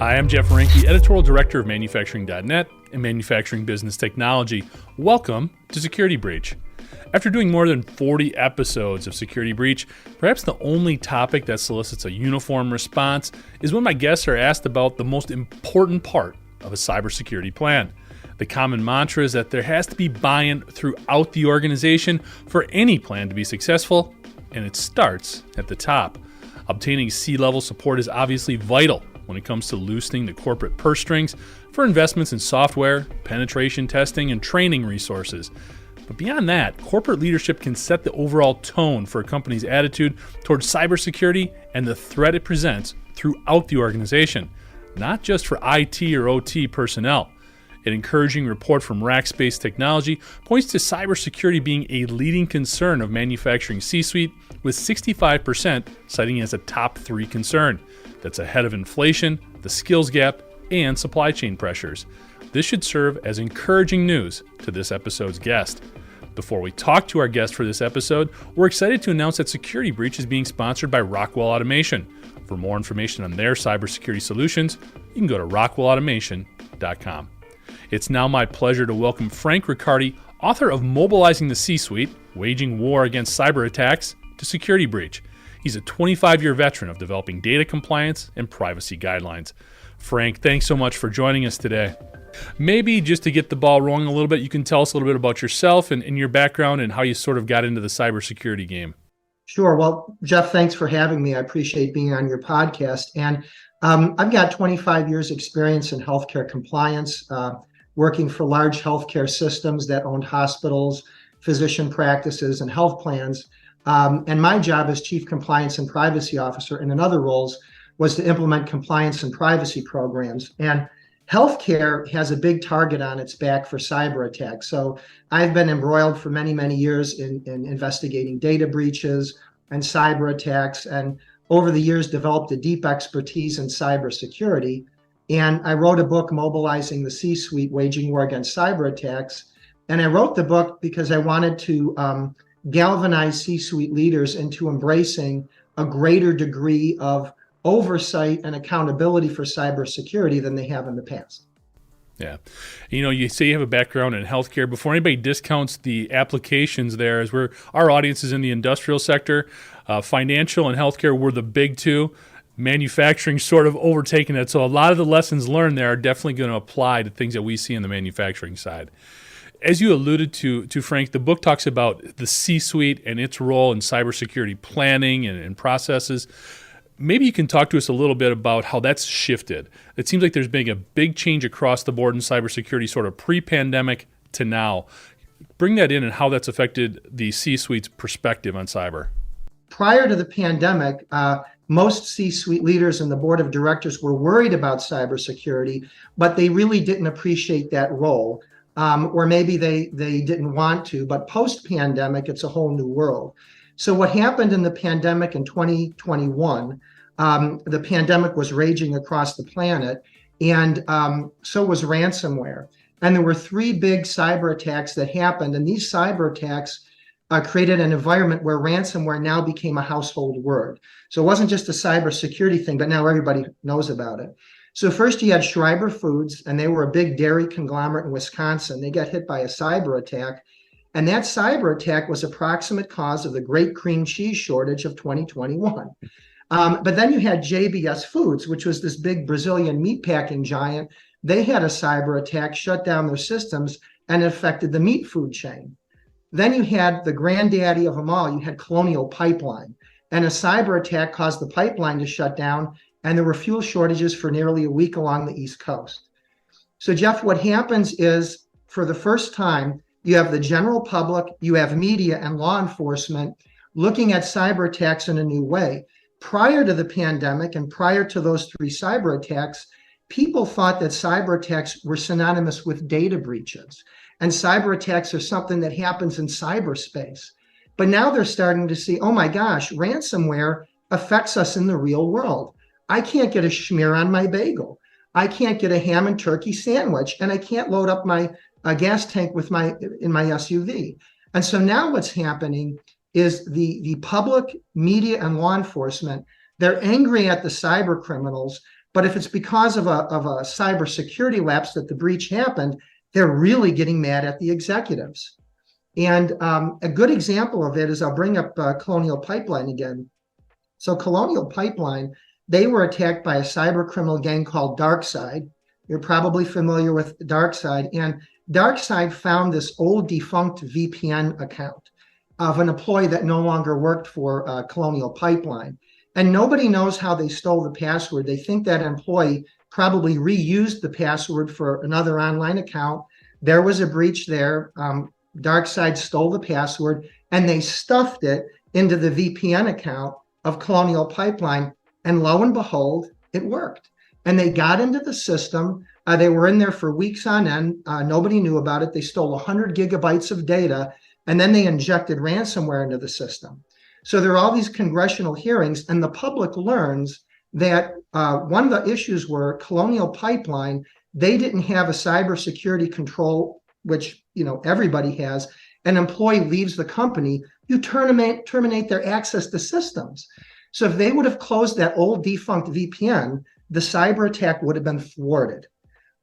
Hi, I'm Jeff Riccardi, Editorial Director of Manufacturing.net and Manufacturing Business Technology. Welcome to Security Breach. After doing more than 40 episodes of Security Breach, perhaps the only topic that solicits a uniform response is when my guests are asked about the most important part of a cybersecurity plan. The common mantra is that there has to be buy-in throughout the organization for any plan to be successful, and it starts at the top. Obtaining C-level support is obviously vital when it comes to loosening the corporate purse strings for investments in software, penetration testing, and training resources. But beyond that, corporate leadership can set the overall tone for a company's attitude towards cybersecurity and the threat it presents throughout the organization, not just for IT or OT personnel. An encouraging report from Rackspace Technology points to cybersecurity being a leading concern of manufacturing C-Suite, with 65% citing it as a top 3 concern. That's ahead of inflation, the skills gap, and supply chain pressures. This should serve as encouraging news to this episode's guest. Before we talk to our guest for this episode, we're excited to announce that Security Breach is being sponsored by Rockwell Automation. For more information on their cybersecurity solutions, you can go to rockwellautomation.com. It's now my pleasure to welcome Frank Riccardi, author of Mobilizing the C-Suite, Waging War Against Cyberattacks, to Security Breach. He's a 25-year veteran of developing data compliance and privacy guidelines. Frank, thanks so much for joining us today. Maybe just to get the ball rolling a little bit, you can tell us a little bit about yourself and your background and how you sort of got into the cybersecurity game. Sure. Well, Jeff, thanks for having me. I appreciate being on your podcast. And I've got 25 years experience in healthcare compliance, working for large healthcare systems that owned hospitals, physician practices, and health plans. And my job as Chief Compliance and Privacy Officer, and in other roles, was to implement compliance and privacy programs. And healthcare has a big target on its back for cyber attacks. So I've been embroiled for many, many years in investigating data breaches and cyber attacks, and over the years developed a deep expertise in cybersecurity. And I wrote a book, Mobilizing the C-Suite, Waging War Against Cyberattacks. And I wrote the book because I wanted to galvanize C-suite leaders into embracing a greater degree of oversight and accountability for cybersecurity than they have in the past. Yeah. You say you have a background in healthcare. Before anybody discounts the applications there, as our audience is in the industrial sector, financial and healthcare were the big two. Manufacturing sort of overtaken it. So a lot of the lessons learned there are definitely going to apply to things that we see in the manufacturing side. As you alluded to Frank, the book talks about the C-suite and its role in cybersecurity planning and processes. Maybe you can talk to us a little bit about how that's shifted. It seems like there's been a big change across the board in cybersecurity, sort of pre-pandemic to now. Bring that in and how that's affected the C-suite's perspective on cyber. Prior to the pandemic, most C-suite leaders and the board of directors were worried about cybersecurity, but they really didn't appreciate that role. Or maybe they didn't want to, but post-pandemic, it's a whole new world. So what happened in the pandemic in 2021, the pandemic was raging across the planet, and so was ransomware. And there were 3 big cyber attacks that happened, and these cyber attacks created an environment where ransomware now became a household word. So it wasn't just a cybersecurity thing, but now everybody knows about it. So first you had Schreiber Foods, and they were a big dairy conglomerate in Wisconsin. They got hit by a cyber attack, and that cyber attack was a proximate cause of the great cream cheese shortage of 2021. But then you had JBS Foods, which was this big Brazilian meatpacking giant. They had a cyber attack, shut down their systems, and it affected the meat food chain. Then you had the granddaddy of them all. You had Colonial Pipeline, and a cyber attack caused the pipeline to shut down, and there were fuel shortages for nearly a week along the East Coast. So Jeff, what happens is, for the first time, you have the general public, you have media and law enforcement looking at cyber attacks in a new way. Prior to the pandemic and prior to those 3 cyber attacks, people thought that cyber attacks were synonymous with data breaches. And cyber attacks are something that happens in cyberspace. But now they're starting to see, oh my gosh, ransomware affects us in the real world. I can't get a schmear on my bagel. I can't get a ham and turkey sandwich, and I can't load up my gas tank in my SUV. And so now what's happening is the public, media, and law enforcement, they're angry at the cyber criminals But if it's because of a cybersecurity lapse that the breach happened, they're really getting mad at the executives. And a good example of it is, I'll bring up Colonial Pipeline again. So Colonial Pipeline, they were attacked by a cybercriminal gang called DarkSide. You're probably familiar with DarkSide. And DarkSide found this old defunct VPN account of an employee that no longer worked for Colonial Pipeline. And nobody knows how they stole the password. They think that employee probably reused the password for another online account. There was a breach there. DarkSide stole the password and they stuffed it into the VPN account of Colonial Pipeline. And lo and behold, it worked. And they got into the system. They were in there for weeks on end. Nobody knew about it. They stole 100 gigabytes of data, and then they injected ransomware into the system. So there are all these congressional hearings, and the public learns that one of the issues were Colonial Pipeline, they didn't have a cybersecurity control, which everybody has. An employee leaves the company, you terminate their access to systems. So if they would have closed that old defunct VPN, the cyber attack would have been thwarted.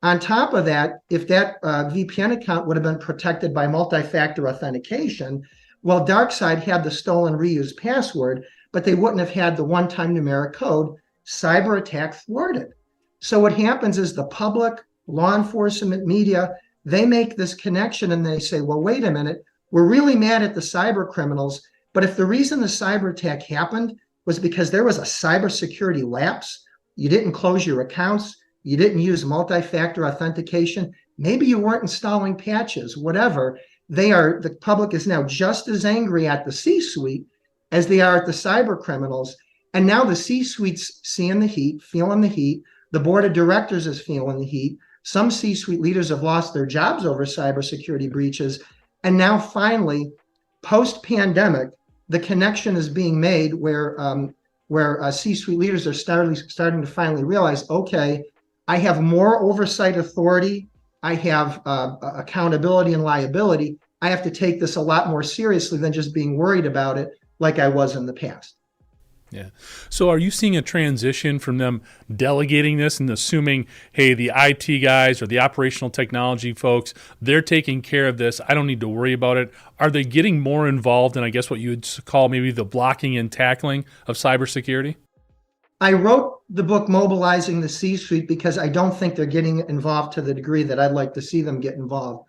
On top of that, if that VPN account would have been protected by multi-factor authentication, well, DarkSide had the stolen reused password, but they wouldn't have had the one-time numeric code. Cyber attack thwarted. So what happens is the public, law enforcement, media, they make this connection and they say, well, wait a minute, we're really mad at the cyber criminals, but if the reason the cyber attack happened was because there was a cybersecurity lapse, you didn't close your accounts, you didn't use multi-factor authentication, maybe you weren't installing patches, whatever, the public is now just as angry at the C-suite as they are at the cyber criminals. And now the C-suite's seeing the heat, feeling the heat. The board of directors is feeling the heat. Some C-suite leaders have lost their jobs over cybersecurity breaches. And now finally, post-pandemic, the connection is being made where C-suite leaders are starting to finally realize, okay, I have more oversight authority. I have accountability and liability. I have to take this a lot more seriously than just being worried about it like I was in the past. Yeah. So are you seeing a transition from them delegating this and assuming, hey, the IT guys or the operational technology folks, they're taking care of this, I don't need to worry about it? Are they getting more involved in, I guess, what you would call maybe the blocking and tackling of cybersecurity? I wrote the book Mobilizing the C-Suite because I don't think they're getting involved to the degree that I'd like to see them get involved.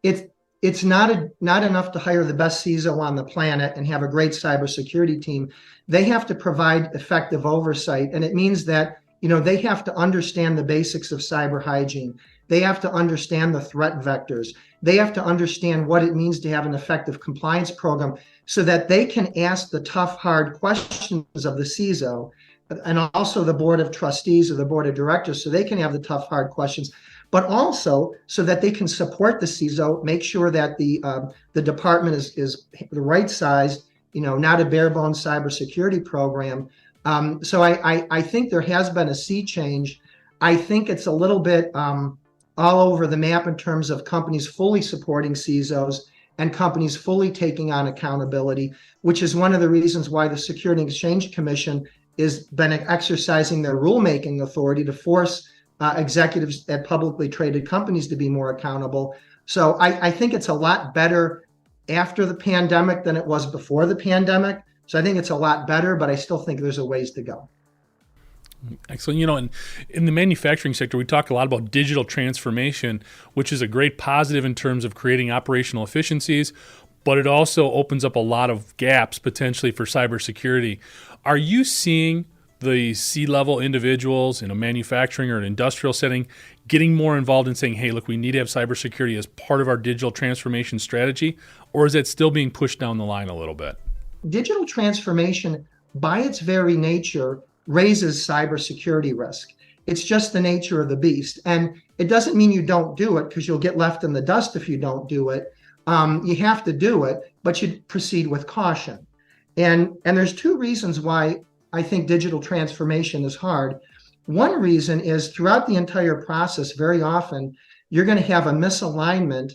It's not enough to hire the best CISO on the planet and have a great cybersecurity team. They have to provide effective oversight, and it means that they have to understand the basics of cyber hygiene. They have to understand the threat vectors. They have to understand what it means to have an effective compliance program so that they can ask the tough, hard questions of the CISO and also the board of trustees or the board of directors so they can have the tough, hard questions, but also so that they can support the CISO, make sure that the department is the right size, not a bare bones cybersecurity program. So I think there has been a sea change. I think it's a little bit all over the map in terms of companies fully supporting CISOs and companies fully taking on accountability, which is one of the reasons why the Security and Exchange Commission has been exercising their rulemaking authority to force executives at publicly traded companies to be more accountable. So I think it's a lot better after the pandemic than it was before the pandemic. So I think it's a lot better, but I still think there's a ways to go. Excellent. In the manufacturing sector, we talk a lot about digital transformation, which is a great positive in terms of creating operational efficiencies, but it also opens up a lot of gaps potentially for cybersecurity. Are you seeing the C-level individuals in a manufacturing or an industrial setting getting more involved in saying, hey, look, we need to have cybersecurity as part of our digital transformation strategy, or is it still being pushed down the line a little bit? Digital transformation, by its very nature, raises cybersecurity risk. It's just the nature of the beast. And it doesn't mean you don't do it because you'll get left in the dust if you don't do it. You have to do it, but you proceed with caution. And there's two reasons why I think digital transformation is hard. One reason is throughout the entire process, very often, you're going to have a misalignment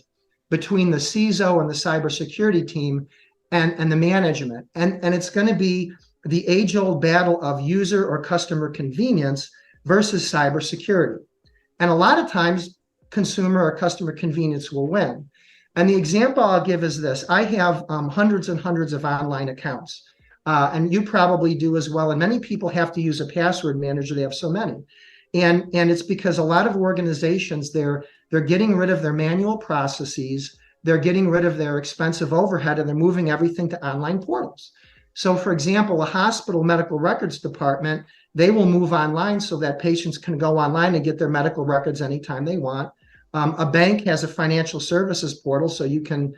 between the CISO and the cybersecurity team and the management. And it's going to be the age-old battle of user or customer convenience versus cybersecurity. And a lot of times, consumer or customer convenience will win. And the example I'll give is this. I have hundreds and hundreds of online accounts, and you probably do as well. And many people have to use a password manager. They have so many. And it's because a lot of organizations, they're getting rid of their manual processes, they're getting rid of their expensive overhead, and they're moving everything to online portals. So for example, a hospital medical records department, they will move online so that patients can go online and get their medical records anytime they want. A bank has a financial services portal so you can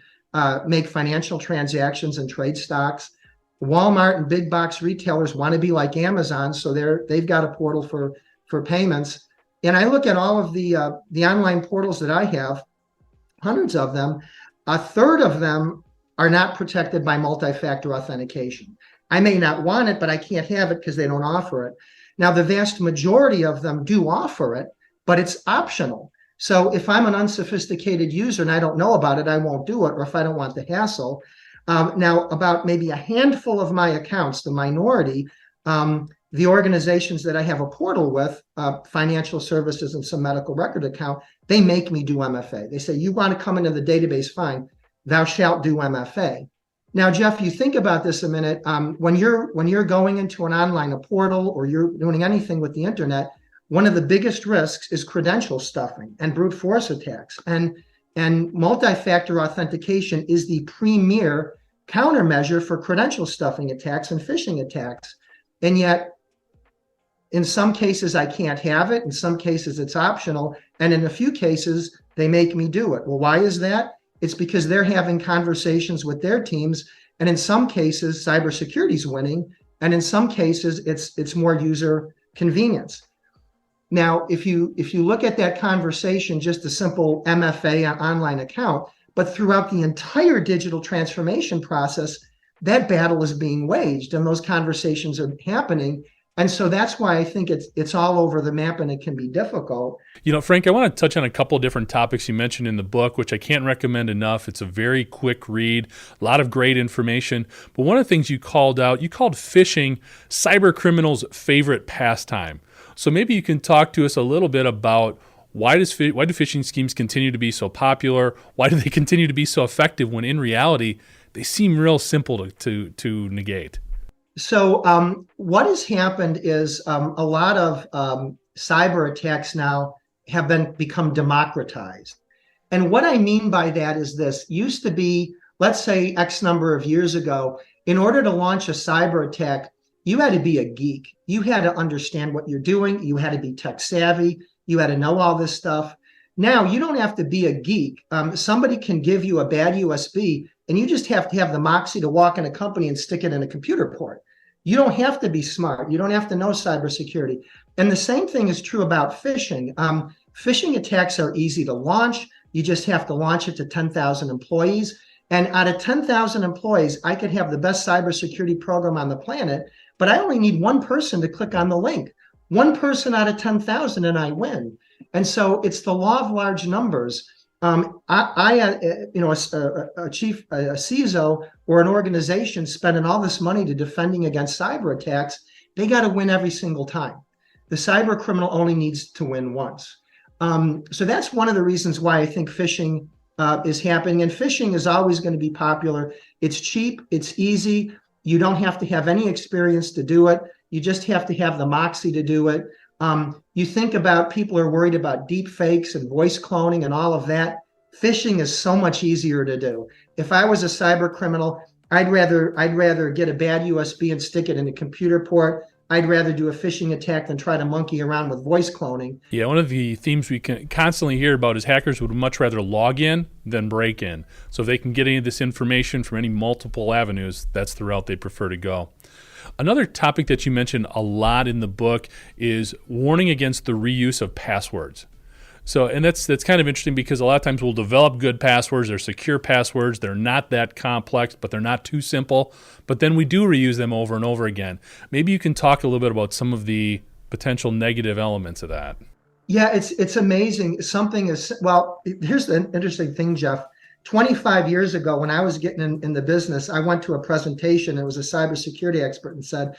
make financial transactions and trade stocks. Walmart and big box retailers want to be like Amazon, so they've got a portal for payments. And I look at all of the online portals that I have, hundreds of them. A third of them are not protected by multi-factor authentication. I may not want it, but I can't have it because they don't offer it. Now, the vast majority of them do offer it, but it's optional. So if I'm an unsophisticated user and I don't know about it, I won't do it, or if I don't want the hassle. Now, about maybe a handful of my accounts, the minority, the organizations that I have a portal with, financial services and some medical record account, they make me do MFA. They say, you want to come into the database, fine, thou shalt do MFA. Now, Jeff, you think about this a minute. When you're going into an online portal or you're doing anything with the internet, one of the biggest risks is credential stuffing and brute force attacks. And multi-factor authentication is the premier countermeasure for credential stuffing attacks and phishing attacks. And yet, in some cases, I can't have it. In some cases, it's optional. And in a few cases, they make me do it. Well, why is that? It's because they're having conversations with their teams. And in some cases, cybersecurity is winning. And in some cases, it's more user convenience. Now, if you look at that conversation, just a simple MFA on online account, but throughout the entire digital transformation process, that battle is being waged and those conversations are happening. And so that's why I think it's all over the map and it can be difficult. You know, Frank, I want to touch on a couple of different topics you mentioned in the book, which I can't recommend enough. It's a very quick read, a lot of great information. But one of the things you called phishing cybercriminals' favorite pastime. So maybe you can talk to us a little bit about why do phishing schemes continue to be so popular? Why do they continue to be so effective when in reality they seem real simple to negate? So what has happened is a lot of cyber attacks now have become democratized. And what I mean by that is this. Used to be, let's say X number of years ago, in order to launch a cyber attack, you had to be a geek. You had to understand what you're doing. You had to be tech savvy. You had to know all this stuff. Now you don't have to be a geek. Somebody can give you a bad USB and you just have to have the moxie to walk in a company and stick it in a computer port. You don't have to be smart. You don't have to know cybersecurity. And the same thing is true about phishing. Phishing attacks are easy to launch. You just have to launch it to 10,000 employees. And out of 10,000 employees, I could have the best cybersecurity program on the planet, but I only need one person to click on the link. One person out of 10,000 and I win. And so it's the law of large numbers. A CISO or an organization spending all this money to defending against cyber attacks, they got to win every single time. The cyber criminal only needs to win once. So that's one of the reasons why I think phishing is happening. And phishing is always going to be popular. It's cheap. It's easy. You don't have to have any experience to do it. You just have to have the moxie to do it. You think about people are worried about deep fakes and voice cloning and all of that. Phishing is so much easier to do. If I was a cyber criminal, I'd rather get a bad USB and stick it in a computer port. I'd rather do a phishing attack than try to monkey around with voice cloning. Yeah, one of the themes we can constantly hear about is hackers would much rather log in than break in. So if they can get any of this information from any multiple avenues, that's the route they prefer to go. Another topic that you mentioned a lot in the book is warning against the reuse of passwords. So, and that's kind of interesting because a lot of times we'll develop good passwords, they're secure passwords, they're not that complex, but they're not too simple, but then we do reuse them over and over again. Maybe you can talk a little bit about some of the potential negative elements of that. Yeah, it's amazing. Something is, well, here's the interesting thing, Jeff. 25 years ago, when I was getting in the business, I went to a presentation. It was a cybersecurity expert and said,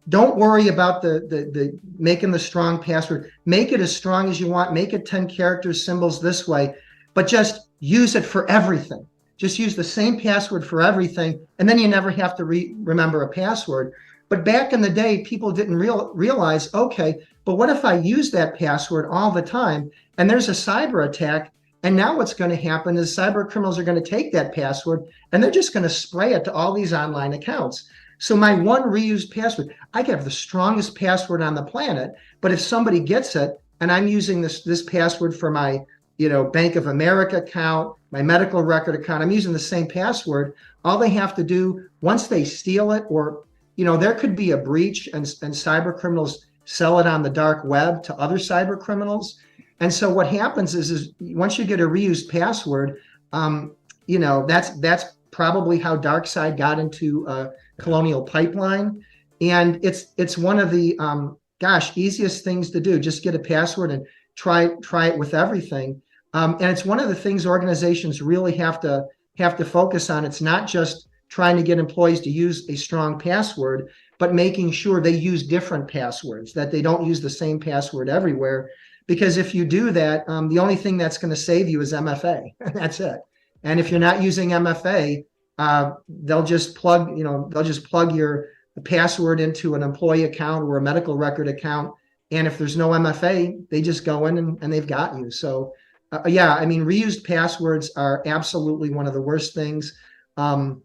don't worry about the making the strong password. Make it as strong as you want. Make it 10 characters, symbols this way, but just use it for everything. Just use the same password for everything, and then you never have to remember a password. But back in the day, people didn't realize, okay, but what if I use that password all the time and there's a cyber attack? And now what's going to happen is cyber criminals are going to take that password and they're just going to spray it to all these online accounts. So my one reused password, I can have the strongest password on the planet, but if somebody gets it and I'm using this password for my Bank of America account, my medical record account, I'm using the same password. All they have to do once they steal it, or there could be a breach and cyber criminals sell it on the dark web to other cyber criminals. And so what happens is once you get a reused password, that's probably how DarkSide got into Colonial Pipeline. And it's one of the easiest things to do. Just get a password and try it with everything. And it's one of the things organizations really have to focus on. It's not just trying to get employees to use a strong password, but making sure they use different passwords, that they don't use the same password everywhere. Because if you do that, the only thing that's going to save you is MFA. That's it. And if you're not using MFA, they'll just plug your password into an employee account or a medical record account. And if there's no MFA, they just go in and they've got you. So, reused passwords are absolutely one of the worst things. And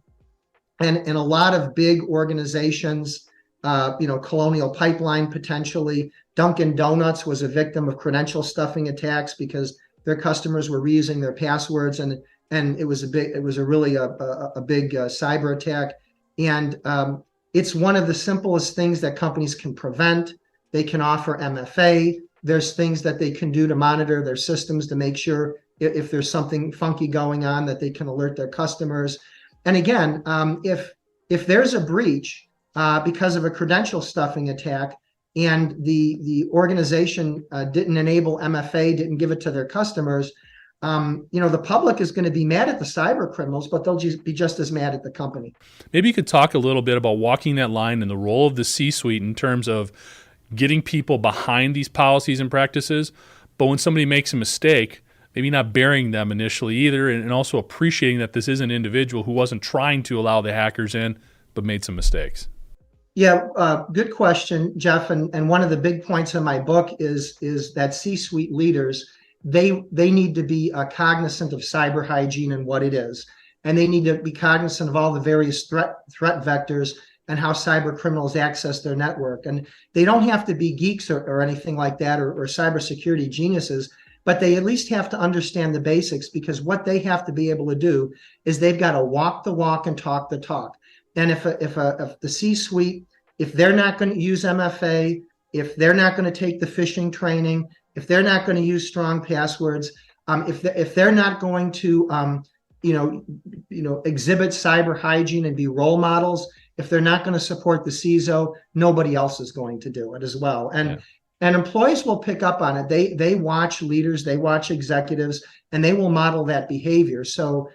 a lot of big organizations, Colonial Pipeline potentially, Dunkin' Donuts was a victim of credential stuffing attacks because their customers were reusing their passwords, and it was a really big cyber attack. And it's one of the simplest things that companies can prevent. They can offer MFA. There's things that they can do to monitor their systems to make sure if there's something funky going on that they can alert their customers. And again, if there's a breach because of a credential stuffing attack and the organization didn't enable MFA, didn't give it to their customers, the public is going to be mad at the cyber criminals, but they'll be just as mad at the company. Maybe you could talk a little bit about walking that line and the role of the C-suite in terms of getting people behind these policies and practices, but when somebody makes a mistake, maybe not burying them initially either, and also appreciating that this is an individual who wasn't trying to allow the hackers in, but made some mistakes. Yeah, good question, Jeff. And one of the big points in my book is that C-suite leaders, they need to be cognizant of cyber hygiene and what it is. And they need to be cognizant of all the various threat vectors and how cyber criminals access their network. And they don't have to be geeks or anything like that, or cybersecurity geniuses, but they at least have to understand the basics, because what they have to be able to do is they've got to walk the walk and talk the talk. And if the C-suite, if they're not going to use MFA, if they're not going to take the phishing training, if they're not going to use strong passwords, if they're not going to exhibit cyber hygiene and be role models, if they're not going to support the CISO, nobody else is going to do it as well. And employees will pick up on it. They watch leaders, they watch executives, and they will model that behavior. So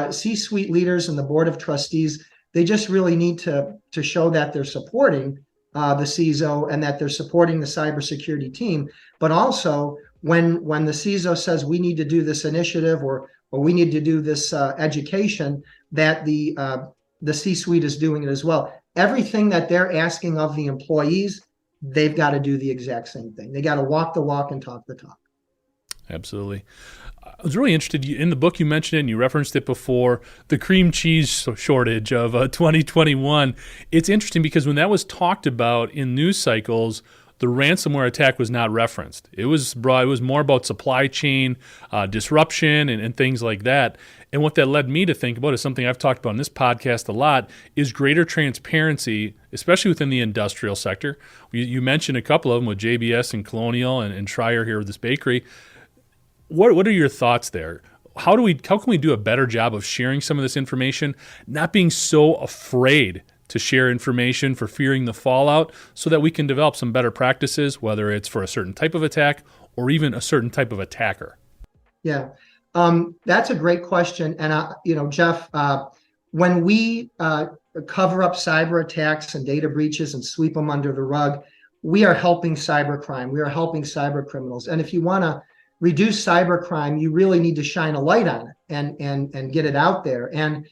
C-suite leaders and the board of trustees, they just really need to show that they're supporting the CISO and that they're supporting the cybersecurity team. But also, when the CISO says we need to do this initiative or we need to do this education, that the C-suite is doing it as well. Everything that they're asking of the employees, they've got to do the exact same thing. They got to walk the walk and talk the talk. Absolutely. I was really interested in the book. You mentioned it and you referenced it before, the cream cheese shortage of 2021. It's interesting because when that was talked about in news cycles, the ransomware attack was not referenced. It was more about supply chain disruption and things like that. And what that led me to think about is something I've talked about in this podcast a lot, is greater transparency, especially within the industrial sector. You mentioned a couple of them with JBS and Colonial and Schreier here with this bakery. What are your thoughts there? How can we do a better job of sharing some of this information, not being so afraid to share information for fearing the fallout, so that we can develop some better practices, whether it's for a certain type of attack or even a certain type of attacker? Yeah. That's a great question. And, Jeff, when we cover up cyber attacks and data breaches and sweep them under the rug, we are helping cybercrime. We are helping cyber criminals. And if you want to reduce cybercrime, you really need to shine a light on it and get it out there. And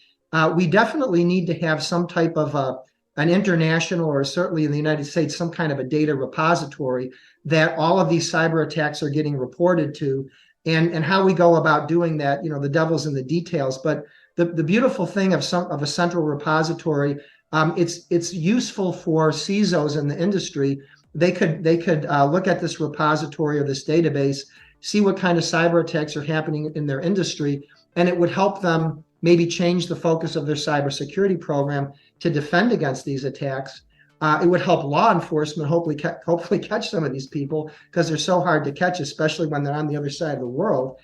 we definitely need to have some type of an international, or certainly in the United States, some kind of a data repository that all of these cyber attacks are getting reported to. And how we go about doing that, the devil's in the details. But the beautiful thing of a central repository, it's useful for CISOs in the industry. They could look at this repository or this database, see what kind of cyber attacks are happening in their industry, and it would help them maybe change the focus of their cybersecurity program to defend against these attacks. It would help law enforcement hopefully catch some of these people, because they're so hard to catch, especially when they're on the other side of the world.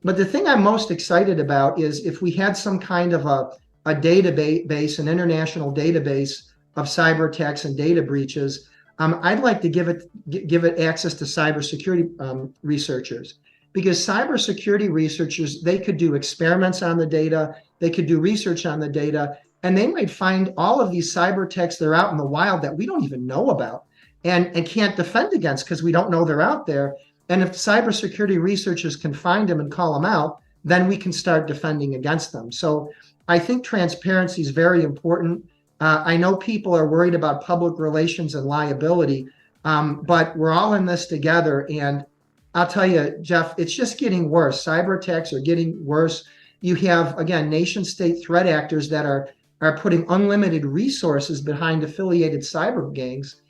But the thing I'm most excited about is if we had some kind of a database, an international database of cyber attacks and data breaches. I'd like to give it access to cybersecurity researchers, because cybersecurity researchers, they could do experiments on the data, they could do research on the data, and they might find all of these cyber attacks that are out in the wild that we don't even know about and can't defend against because we don't know they're out there. And if cybersecurity researchers can find them and call them out, then we can start defending against them. So I think transparency is very important. I know people are worried about public relations and liability, but we're all in this together. And I'll tell you, Jeff, it's just getting worse. Cyber attacks are getting worse. You have, again, nation state threat actors that are putting unlimited resources behind affiliated cyber gangs.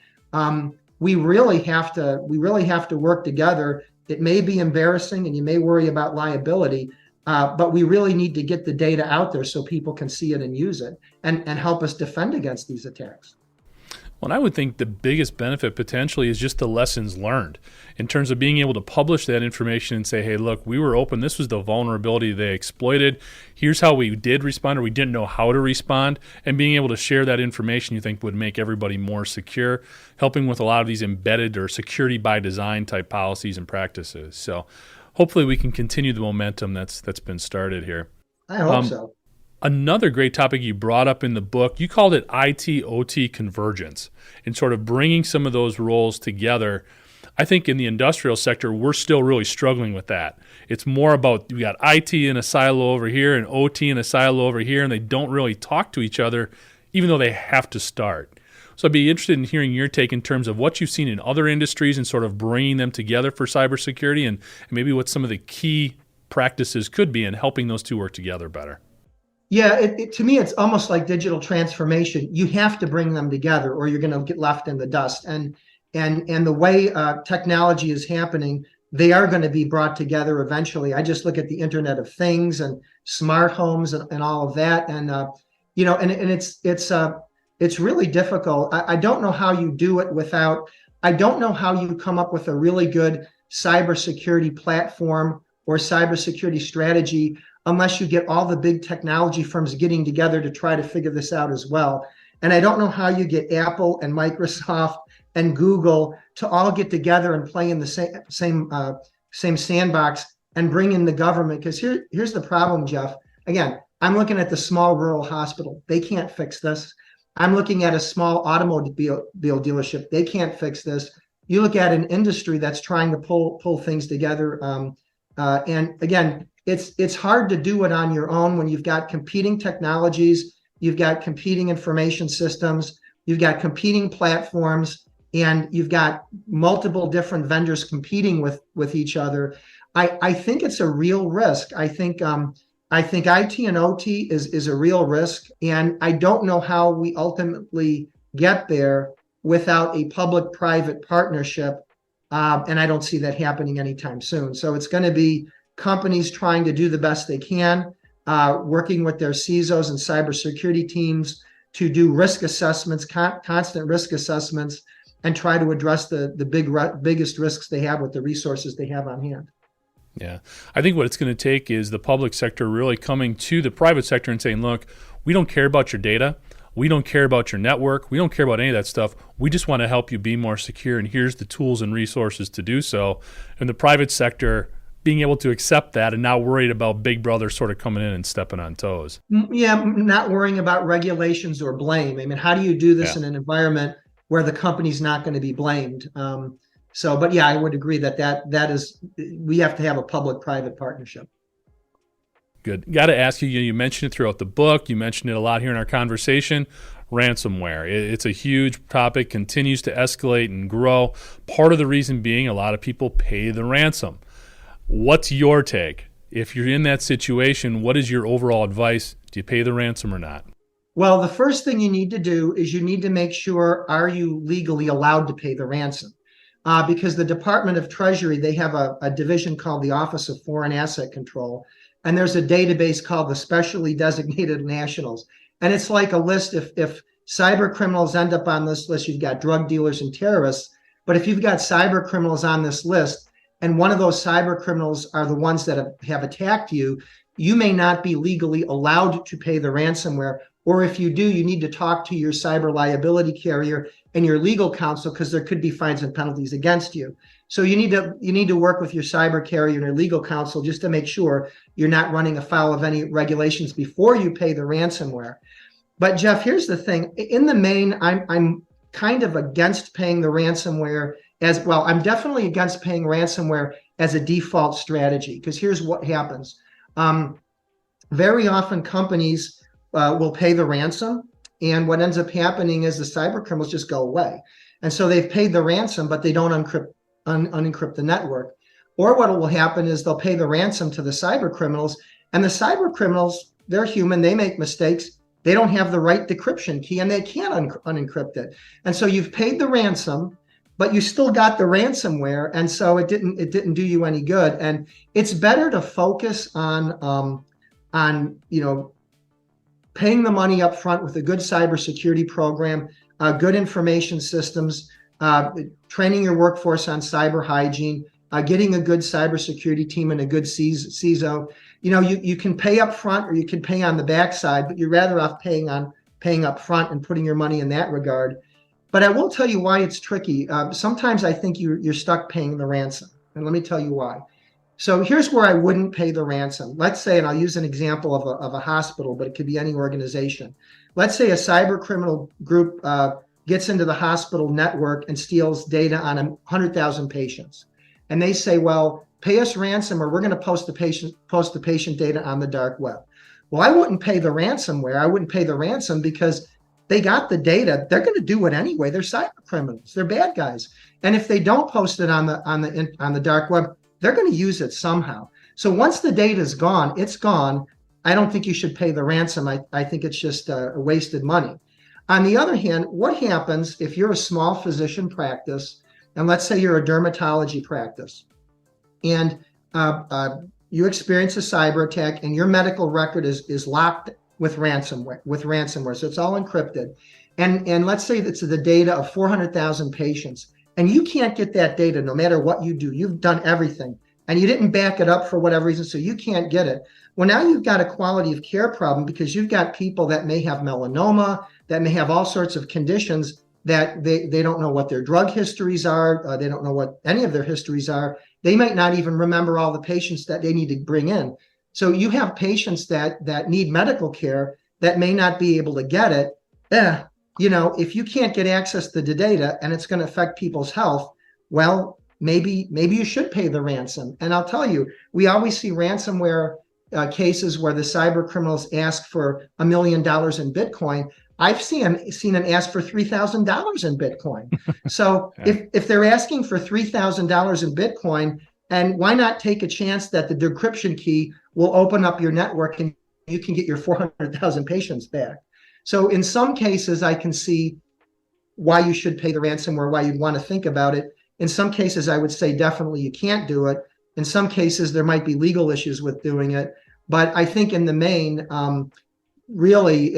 We really have to work together. It may be embarrassing and you may worry about liability, but we really need to get the data out there so people can see it and use it and help us defend against these attacks. Well, and I would think the biggest benefit potentially is just the lessons learned in terms of being able to publish that information and say, hey, look, we were open. This was the vulnerability they exploited. Here's how we did respond, or we didn't know how to respond. And being able to share that information, you think, would make everybody more secure, helping with a lot of these embedded or security by design type policies and practices. So hopefully we can continue the momentum that's been started here. I hope so. Another great topic you brought up in the book, you called it IT-OT convergence, and sort of bringing some of those roles together. I think in the industrial sector, we're still really struggling with that. It's more about we got IT in a silo over here and OT in a silo over here, and they don't really talk to each other, even though they have to start. So I'd be interested in hearing your take in terms of what you've seen in other industries and sort of bringing them together for cybersecurity, and maybe what some of the key practices could be in helping those two work together better. Yeah, to me, it's almost like digital transformation. You have to bring them together, or you're going to get left in the dust. And the way technology is happening, they are going to be brought together eventually. I just look at the Internet of Things and smart homes and all of that, and it's really difficult. I don't know how you do it without. I don't know how you come up with a really good cybersecurity platform or cybersecurity strategy unless you get all the big technology firms getting together to try to figure this out as well. And I don't know how you get Apple and Microsoft and Google to all get together and play in the same sandbox and bring in the government. Because here's the problem, Jeff. Again, I'm looking at the small rural hospital. They can't fix this. I'm looking at a small automobile dealership. They can't fix this. You look at an industry that's trying to pull things together. And again, it's hard to do it on your own when you've got competing technologies, you've got competing information systems, you've got competing platforms, and you've got multiple different vendors competing with each other. I think it's a real risk. I think IT and OT is a real risk, and I don't know how we ultimately get there without a public-private partnership, and I don't see that happening anytime soon. So it's going to be companies trying to do the best they can, working with their CISOs and cybersecurity teams to do risk assessments, constant risk assessments, and try to address the biggest risks they have with the resources they have on hand. Yeah. I think what it's going to take is the public sector really coming to the private sector and saying, look, we don't care about your data. We don't care about your network. We don't care about any of that stuff. We just want to help you be more secure, and here's the tools and resources to do so. And the private sector being able to accept that and not worried about Big Brother sort of coming in and stepping on toes. Yeah, not worrying about regulations or blame. I mean, how do you do this in an environment where the company's not going to be blamed? But yeah, I would agree that is, we have to have a public-private partnership. Good. Got to ask you, you mentioned it throughout the book. You mentioned it a lot here in our conversation. Ransomware. It's a huge topic, continues to escalate and grow. Part of the reason being a lot of people pay the ransom. What's your take? If you're in that situation, what is your overall advice? Do you pay the ransom or not? Well, the first thing you need to do is you need to make sure, are you legally allowed to pay the ransom? Because the Department of Treasury, they have a division called the Office of Foreign Asset Control, and there's a database called the Specially Designated Nationals. And it's like a list. If cyber criminals end up on this list, you've got drug dealers and terrorists. But if you've got cyber criminals on this list, and one of those cyber criminals are the ones that have attacked you, you may not be legally allowed to pay the ransomware. Or if you do, you need to talk to your cyber liability carrier and your legal counsel, because there could be fines and penalties against you. So you need to work with your cyber carrier and your legal counsel just to make sure you're not running afoul of any regulations before you pay the ransomware. But Jeff, here's the thing. In the main, I'm kind of against paying the ransomware as well. I'm definitely against paying ransomware as a default strategy, because here's what happens. Very often companies will pay the ransom, and what ends up happening is the cyber criminals just go away. And so they've paid the ransom, but they don't unencrypt the network. Or what will happen is they'll pay the ransom to the cyber criminals, and the cyber criminals, they're human, they make mistakes. They don't have the right decryption key, and they can't unencrypt it. And so you've paid the ransom, but you still got the ransomware, and so it didn't do you any good. And it's better to focus on paying the money up front with a good cybersecurity program, good information systems, training your workforce on cyber hygiene, getting a good cybersecurity team and a good CISO. You can pay up front or you can pay on the backside, but you're rather off paying up front and putting your money in that regard. But I will tell you why it's tricky. Sometimes I think you're stuck paying the ransom, and let me tell you why. So here's where I wouldn't pay the ransom. Let's say, and I'll use an example of a hospital, but it could be any organization. Let's say a cyber criminal group gets into the hospital network and steals data on 100,000 patients. And they say, well, pay us ransom or we're going to post the patient data on the dark web. Well, I wouldn't pay the ransomware. I wouldn't pay the ransom because they got the data. They're going to do it anyway. They're cyber criminals. They're bad guys. And if they don't post it on the dark web, they're going to use it somehow. So once the data is gone, it's gone. I don't think you should pay the ransom. I think it's just wasted money. On the other hand, what happens if you're a small physician practice, and let's say you're a dermatology practice, and you experience a cyber attack, and your medical record is locked with ransomware, so it's all encrypted, and let's say it's the data of 400,000 patients, and you can't get that data no matter what you do. You've done everything, and you didn't back it up for whatever reason, so you can't get it. Well, now you've got a quality of care problem because you've got people that may have melanoma, that may have all sorts of conditions that they don't know what their drug histories are. They don't know what any of their histories are. They might not even remember all the patients that they need to bring in. So you have patients that need medical care that may not be able to get it. If you can't get access to the data and it's going to affect people's health, well, maybe you should pay the ransom. And I'll tell you, we always see ransomware cases where the cyber criminals ask for $1 million in Bitcoin. I've seen them ask for $3,000 in Bitcoin. So if they're asking for $3,000 in Bitcoin, and why not take a chance that the decryption key will open up your network and you can get your 400,000 patients back? So in some cases, I can see why you should pay the ransomware, why you'd want to think about it. In some cases, I would say definitely you can't do it. In some cases, there might be legal issues with doing it. But I think in the main, really,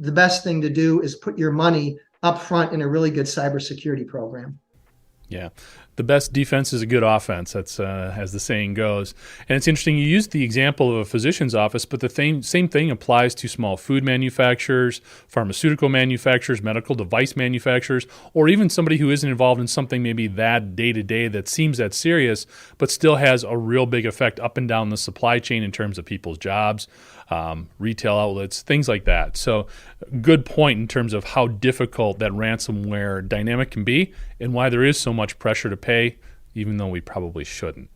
the best thing to do is put your money up front in a really good cybersecurity program. Yeah. the best defense is a good offense. That's as the saying goes. And it's interesting, you used the example of a physician's office, but the same thing applies to small food manufacturers, pharmaceutical manufacturers, medical device manufacturers, or even somebody who isn't involved in something maybe that day-to-day that seems that serious, but still has a real big effect up and down the supply chain in terms of people's jobs, retail outlets, things like that. So good point in terms of how difficult that ransomware dynamic can be and why there is so much pressure to pay, even though we probably shouldn't.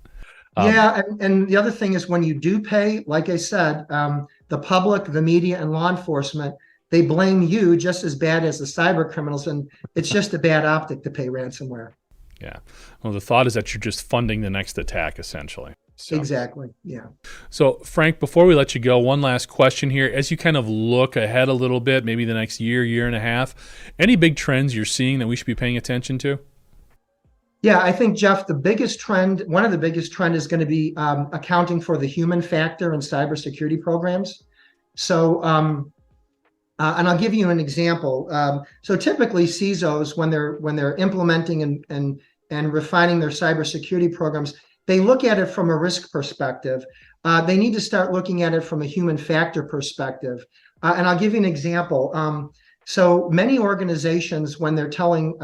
And the other thing is when you do pay, like I said, the public, the media, and law enforcement, they blame you just as bad as the cyber criminals, and it's just a bad optic to pay ransomware. Yeah. Well, the thought is that you're just funding the next attack, essentially. So. Exactly. Yeah. So, Frank, before we let you go, one last question here. As you kind of look ahead a little bit, maybe the next year and a half, any big trends you're seeing that we should be paying attention to? Yeah, I think, Jeff, one of the biggest trend is going to be accounting for the human factor in cybersecurity programs. So, and I'll give you an example. So typically CISOs, when they're implementing and refining their cybersecurity programs, they look at it from a risk perspective. They need to start looking at it from a human factor perspective. And I'll give you an example. So many organizations, when they're telling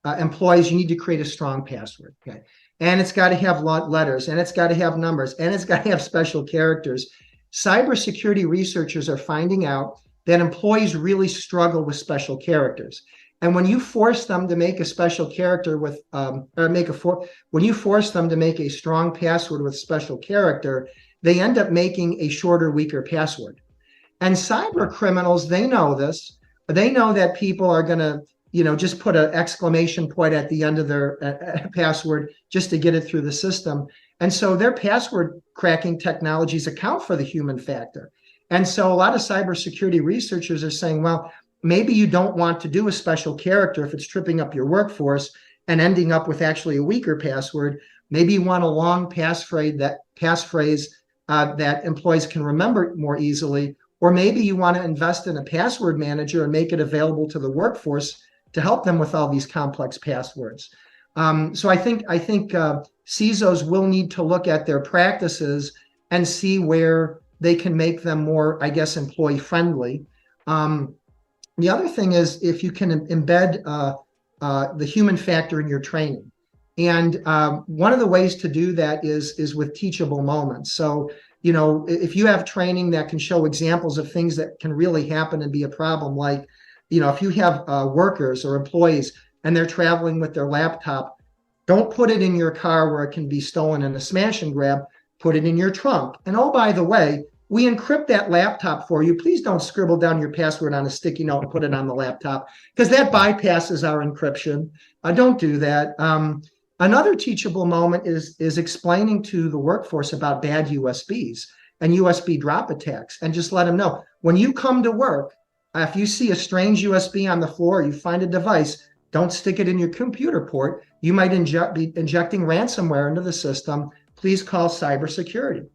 employees, you need to create a strong password, okay? And it's got to have letters, and it's got to have numbers, and it's got to have special characters. Cybersecurity researchers are finding out that employees really struggle with special characters. And when you force them to make a special character when you force them to make a strong password with special character, they end up making a shorter, weaker password. And cyber criminals, they know this. They know that people are going to, just put an exclamation point at the end of their password just to get it through the system. And so their password cracking technologies account for the human factor. And so a lot of cybersecurity researchers are saying, well, maybe you don't want to do a special character if it's tripping up your workforce and ending up with actually a weaker password. Maybe you want a long passphrase that employees can remember more easily, or maybe you want to invest in a password manager and make it available to the workforce to help them with all these complex passwords. So I think CISOs will need to look at their practices and see where they can make them more, I guess, employee friendly. The other thing is if you can embed the human factor in your training. And one of the ways to do that is with teachable moments. So, if you have training that can show examples of things that can really happen and be a problem, like, if you have workers or employees and they're traveling with their laptop, don't put it in your car where it can be stolen in a smash and grab, put it in your trunk. And oh, by the way, we encrypt that laptop for you. Please don't scribble down your password on a sticky note and put it on the laptop, because that bypasses our encryption. Don't do that. Another teachable moment is explaining to the workforce about bad USBs and USB drop attacks, and just let them know, when you come to work, if you see a strange USB on the floor, you find a device, don't stick it in your computer port. You might be injecting ransomware into the system. Please call cybersecurity.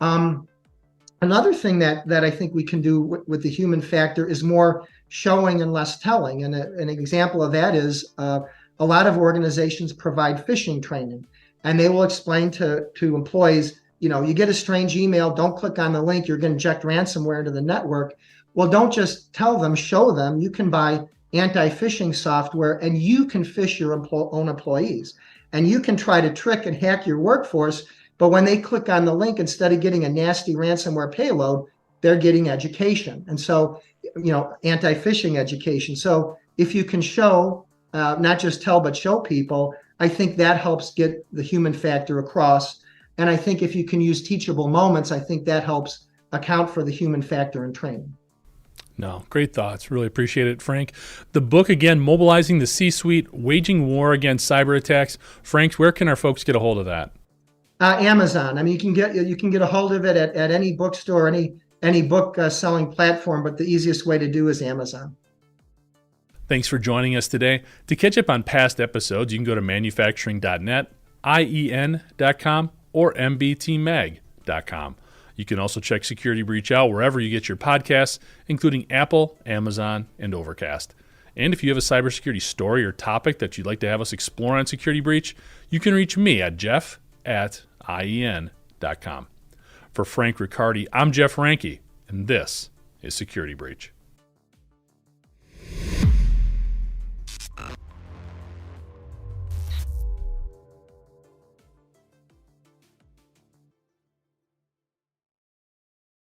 Another thing that I think we can do with the human factor is more showing and less telling. And an example of that is a lot of organizations provide phishing training, and they will explain to employees, you get a strange email, don't click on the link, you're going to inject ransomware into the network. Well, don't just tell them, show them. You can buy anti-phishing software and you can phish your own employees, and you can try to trick and hack your workforce. But when they click on the link, instead of getting a nasty ransomware payload, they're getting education. And so, anti-phishing education. So if you can show, not just tell, but show people, I think that helps get the human factor across. And I think if you can use teachable moments, I think that helps account for the human factor in training. No, great thoughts. Really appreciate it, Frank. The book, again, Mobilizing the C-Suite, Waging War Against Cyberattacks. Frank, where can our folks get a hold of that? Amazon. I mean, you can get a hold of it at any bookstore, any book selling platform, but the easiest way to do is Amazon. Thanks for joining us today. To catch up on past episodes, you can go to manufacturing.net, IEN.com, or mbtmag.com. You can also check Security Breach out wherever you get your podcasts, including Apple, Amazon, and Overcast. And if you have a cybersecurity story or topic that you'd like to have us explore on Security Breach, you can reach me at jeff@ien.com. For Frank Riccardi, I'm Jeff Ranke, and this is Security Breach.